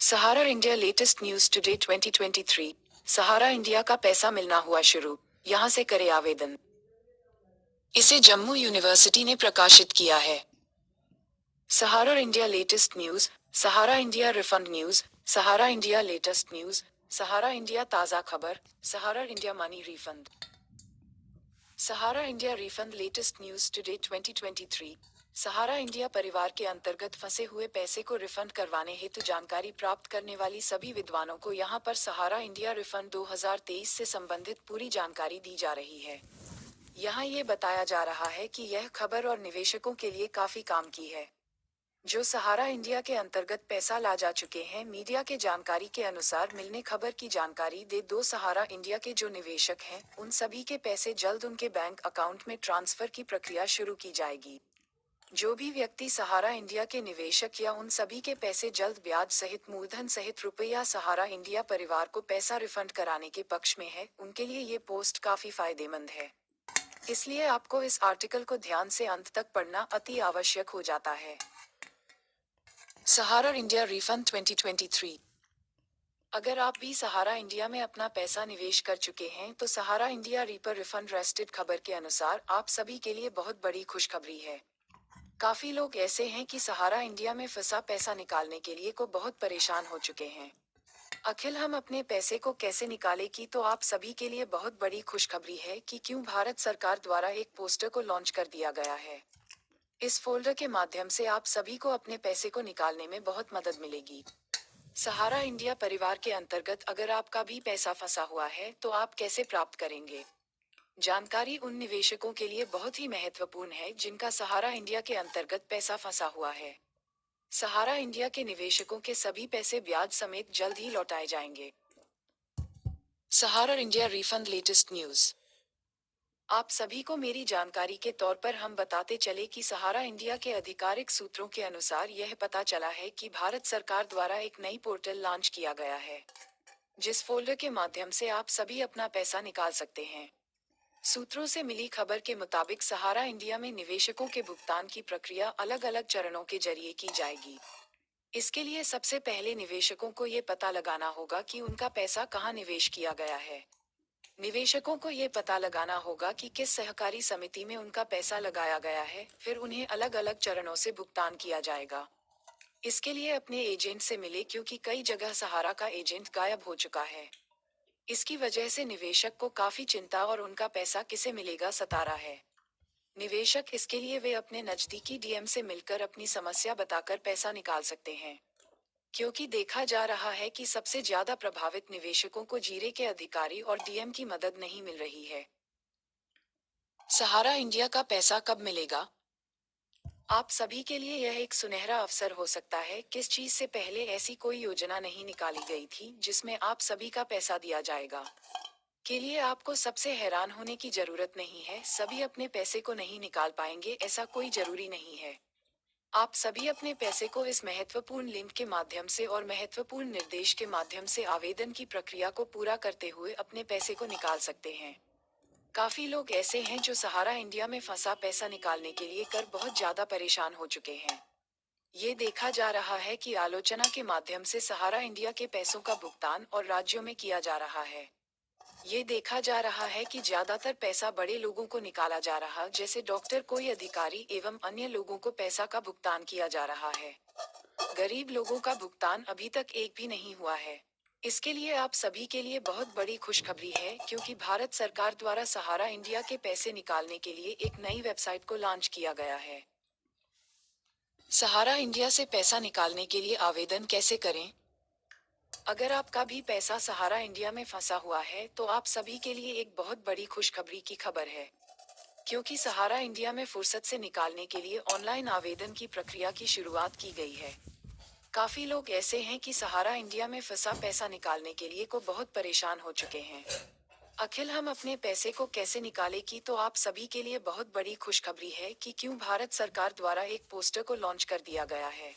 सहारा India latest news today 2023। Sahara India का पैसा मिलना हुआ शुरू, यहां से करें आवेदन। इसे जम्मू यूनिवर्सिटी ने प्रकाशित किया है। Sahara India latest news, Sahara India refund news, Sahara India latest news, Sahara India ताज़ा खबर, Sahara India money refund. Sahara India refund latest news today 2023। Sahara India परिवार के अंतर्गत फंसे हुए पैसे को रिफंड करवाने हेतु जानकारी प्राप्त करने वाली सभी विद्वानों को यहां पर सहारा इंडिया रिफंड 2023 से संबंधित पूरी जानकारी दी जा रही है। यहां ये बताया जा रहा है कि यह खबर और निवेशकों के लिए काफी काम की है, जो सहारा इंडिया के अंतर्गत पैसा ला जा चुके हैं। मीडिया के जानकारी के अनुसार मिलने खबर की जानकारी दे दो सहारा इंडिया के जो निवेशक हैं, उन सभी के पैसे जल्द उनके बैंक अकाउंट में ट्रांसफर की प्रक्रिया शुरू की जाएगी। जो भी व्यक्ति सहारा इंडिया के निवेशक या उन सभी के पैसे जल्द ब्याज सहित मूलधन सहित रुपया सहारा इंडिया परिवार को पैसा रिफंड कराने के पक्ष में है, उनके लिए ये पोस्ट काफी फायदेमंद है। इसलिए आपको इस आर्टिकल को ध्यान से अंत तक पढ़ना अति आवश्यक हो जाता है। Sahara India refund 2023। अगर आप भी सहारा इंडिया में अपना पैसा निवेश कर चुके हैं तो सहारा इंडिया रीपर रिफंड रेस्टेड खबर के अनुसार आप सभी के लिए बहुत बड़ी खुशखबरी है। काफी लोग ऐसे हैं कि सहारा इंडिया में फंसा पैसा निकालने के लिए को बहुत परेशान हो चुके हैं। अखिल हम अपने पैसे को कैसे निकाले की तो आप सभी के लिए बहुत बड़ी खुशखबरी है कि क्यों भारत सरकार द्वारा एक पोस्टर को लॉन्च कर दिया गया है। इस फोल्डर के माध्यम से आप सभी को अपने पैसे को निकालने में बहुत मदद मिलेगी। सहारा इंडिया परिवार के अंतर्गत अगर आपका भी पैसा फंसा हुआ है तो आप कैसे प्राप्त करेंगे। जानकारी उन निवेशकों के लिए बहुत ही महत्वपूर्ण है जिनका सहारा इंडिया के अंतर्गत पैसा फंसा हुआ है। सहारा इंडिया के निवेशकों के सभी पैसे ब्याज समेत जल्द ही लौटाए जाएंगे। सहारा इंडिया रिफंड लेटेस्ट न्यूज। आप सभी को मेरी जानकारी के तौर पर हम बताते चले कि सहारा इंडिया के आधिकारिक सूत्रों के अनुसार यह पता चला है कि भारत सरकार द्वारा एक नई पोर्टल लॉन्च किया गया है, जिस फोल्डर के माध्यम से आप सभी अपना पैसा निकाल सकते हैं। सूत्रों से मिली खबर के मुताबिक सहारा इंडिया में निवेशकों के भुगतान की प्रक्रिया अलग अलग चरणों के जरिए की जाएगी। इसके लिए सबसे पहले निवेशकों को ये पता लगाना होगा कि उनका पैसा कहाँ निवेश किया गया है। निवेशकों को ये पता लगाना होगा कि किस सहकारी समिति में उनका पैसा लगाया गया है, फिर उन्हें अलग अलग चरणों से भुगतान किया जाएगा। इसके लिए अपने एजेंट से मिले क्योंकि कई जगह सहारा का एजेंट गायब हो चुका है। इसकी वजह से निवेशक को काफी चिंता और उनका पैसा किसे मिलेगा सता रहा है। निवेशक इसके लिए वे अपने नजदीकी डीएम से मिलकर अपनी समस्या बताकर पैसा निकाल सकते हैं, क्योंकि देखा जा रहा है कि सबसे ज्यादा प्रभावित निवेशकों को जीरे के अधिकारी और डीएम की मदद नहीं मिल रही है। सहारा इंडिया का पैसा कब मिलेगा? आप सभी के लिए यह एक सुनहरा अवसर हो सकता है। किस चीज से पहले ऐसी कोई योजना नहीं निकाली गई थी जिसमें आप सभी का पैसा दिया जाएगा। के लिए आपको सबसे हैरान होने की जरूरत नहीं है। सभी अपने पैसे को नहीं निकाल पाएंगे ऐसा कोई जरूरी नहीं है। आप सभी अपने पैसे को इस महत्वपूर्ण लिंक के माध्यम से और महत्वपूर्ण निर्देश के माध्यम से आवेदन की प्रक्रिया को पूरा करते हुए अपने पैसे को निकाल सकते हैं। काफी लोग ऐसे हैं जो सहारा इंडिया में फंसा पैसा निकालने के लिए कर बहुत ज्यादा परेशान हो चुके हैं। ये देखा जा रहा है कि आलोचना के माध्यम से सहारा इंडिया के पैसों का भुगतान और राज्यों में किया जा रहा है। ये देखा जा रहा है कि ज्यादातर पैसा बड़े लोगों को निकाला जा रहा, जैसे डॉक्टर, कोई अधिकारी एवं अन्य लोगों को पैसा का भुगतान किया जा रहा है। गरीब लोगों का भुगतान अभी तक एक भी नहीं हुआ है। इसके लिए आप सभी के लिए बहुत बड़ी खुशखबरी है, क्योंकि भारत सरकार द्वारा सहारा इंडिया के पैसे निकालने के लिए एक नई वेबसाइट को लॉन्च किया गया है। सहारा इंडिया से पैसा निकालने के लिए आवेदन कैसे करें? अगर आपका भी पैसा सहारा इंडिया में फंसा हुआ है तो आप सभी के लिए एक बहुत बड़ी खुशखबरी की खबर है, क्योंकि सहारा इंडिया में फुर्सत से निकालने के लिए ऑनलाइन आवेदन की प्रक्रिया की शुरुआत की गई है। काफी लोग ऐसे हैं कि सहारा इंडिया में फंसा पैसा निकालने के लिए को बहुत परेशान हो चुके हैं। अखिल हम अपने पैसे को कैसे निकाले की तो आप सभी के लिए बहुत बड़ी खुशखबरी है कि क्यों भारत सरकार द्वारा एक पोस्टर को लॉन्च कर दिया गया है।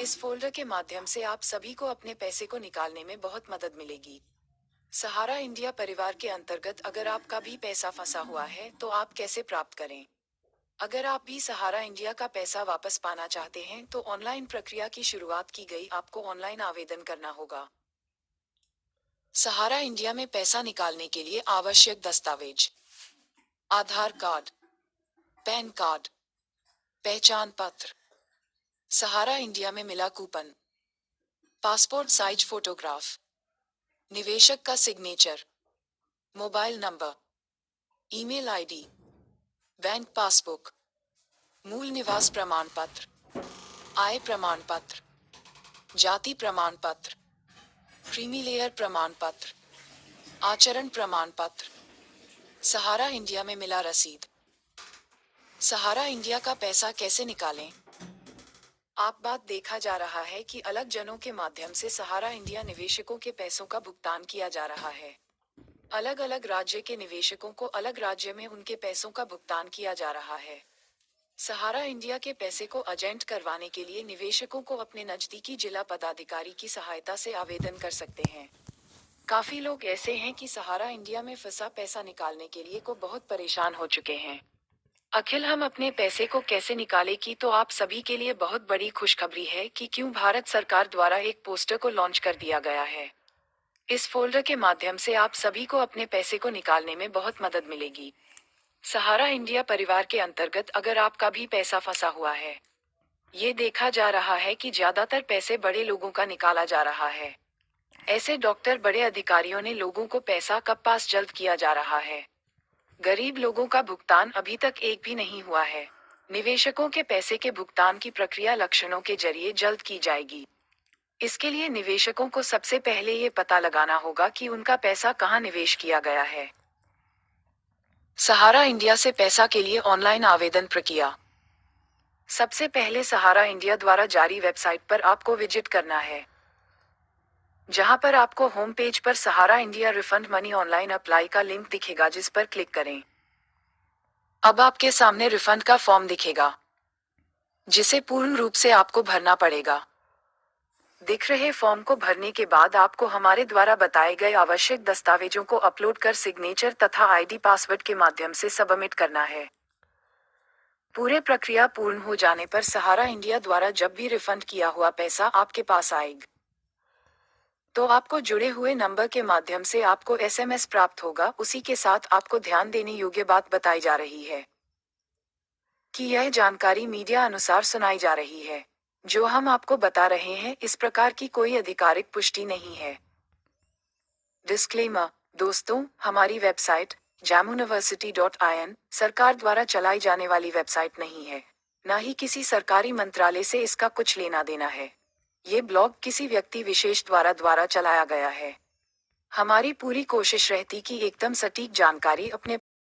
इस फोल्डर के माध्यम से आप सभी को अपने पैसे को निकालने में बहुत मदद मिलेगी। सहारा इंडिया परिवार के अंतर्गत अगर आपका भी पैसा फंसा हुआ है तो आप कैसे प्राप्त करें। अगर आप भी सहारा इंडिया का पैसा वापस पाना चाहते हैं तो ऑनलाइन प्रक्रिया की शुरुआत की गई, आपको ऑनलाइन आवेदन करना होगा। सहारा इंडिया में पैसा निकालने के लिए आवश्यक दस्तावेज: आधार कार्ड, पैन कार्ड, पहचान पत्र, सहारा इंडिया में मिला कूपन, पासपोर्ट साइज फोटोग्राफ, निवेशक का signature, mobile number, email ID, bank passbook, मूल निवास प्रमाण पत्र, आय प्रमाण पत्र, जाति प्रमाण पत्र, क्रीमी लेयर प्रमाण पत्र, आचरण प्रमाण पत्र, सहारा इंडिया में मिला रसीद। सहारा इंडिया का पैसा कैसे निकालें? आप बात देखा जा रहा है कि अलग जनों के माध्यम से सहारा इंडिया निवेशकों के पैसों का भुगतान किया जा रहा है। अलग अलग राज्य के निवेशकों को अलग राज्य में उनके पैसों का भुगतान किया जा रहा है। सहारा इंडिया के पैसे को एजेंट करवाने के लिए निवेशकों को अपने नजदीकी जिला पदाधिकारी की सहायता से आवेदन कर सकते हैं। काफी लोग ऐसे हैं कि सहारा इंडिया में फंसा पैसा निकालने के लिए को बहुत परेशान हो चुके हैं। अखिल हम अपने पैसे को कैसे निकालें की तो आप सभी के लिए बहुत बड़ी खुशखबरी है कि क्यों भारत सरकार द्वारा एक पोस्टर को लॉन्च कर दिया गया है। इस फोल्डर के माध्यम से आप सभी को अपने पैसे को निकालने में बहुत मदद मिलेगी। सहारा इंडिया परिवार के अंतर्गत अगर आपका भी पैसा फंसा हुआ है, ये देखा जा रहा है कि ज्यादातर पैसे बड़े लोगों का निकाला जा रहा है। ऐसे डॉक्टर बड़े अधिकारियों ने लोगों को पैसा कब पास जल्द किया जा रहा है। गरीब लोगों का भुगतान अभी तक एक भी नहीं हुआ है। निवेशकों के पैसे के भुगतान की प्रक्रिया लक्षणों के जरिए जल्द की जाएगी। इसके लिए निवेशकों को सबसे पहले ये पता लगाना होगा कि उनका पैसा कहाँ निवेश किया गया है। सहारा इंडिया से पैसा के लिए ऑनलाइन आवेदन प्रक्रिया: सबसे पहले सहारा इंडिया द्वारा जारी वेबसाइट पर आपको विजिट करना है, जहां पर आपको होम पेज पर Sahara India refund money online apply का लिंक दिखेगा, जिस पर क्लिक करें। अब आपके सामने रिफंड का फॉर्म दिखेगा, जिसे पूर्ण रूप से आपको भरना पड़ेगा। दिख रहे फॉर्म को भरने के बाद आपको हमारे द्वारा बताए गए आवश्यक दस्तावेजों को अपलोड कर सिग्नेचर तथा आईडी पासवर्ड के माध्यम से सबमिट करना है। पूरे प्रक्रिया पूर्ण हो जाने पर सहारा इंडिया द्वारा जब भी रिफंड किया हुआ पैसा आपके पास आएगा, तो आपको जुड़े हुए नंबर के माध्यम से आपको एसएमएस प्राप्त होगा। उसी के साथ आपको ध्यान देने योग्य बात बताई जा रही है कि यह जानकारी मीडिया अनुसार सुनाई जा रही है। जो हम आपको बता रहे हैं, इस प्रकार की कोई आधिकारिक पुष्टि नहीं है। डिस्क्लेमर: दोस्तों, हमारी वेबसाइट jamuniversity.in सरकार द्वारा चलाई जाने वाली वेबसाइट नहीं है, न ही किसी सरकारी मंत्रालय से इसका कुछ लेना देना है। ये ब्लॉग किसी व्यक्ति विशेष द्वारा चलाया गया है। हमारी पूरी कोशिश रहती कि एकदम सटीक जानकारी अपने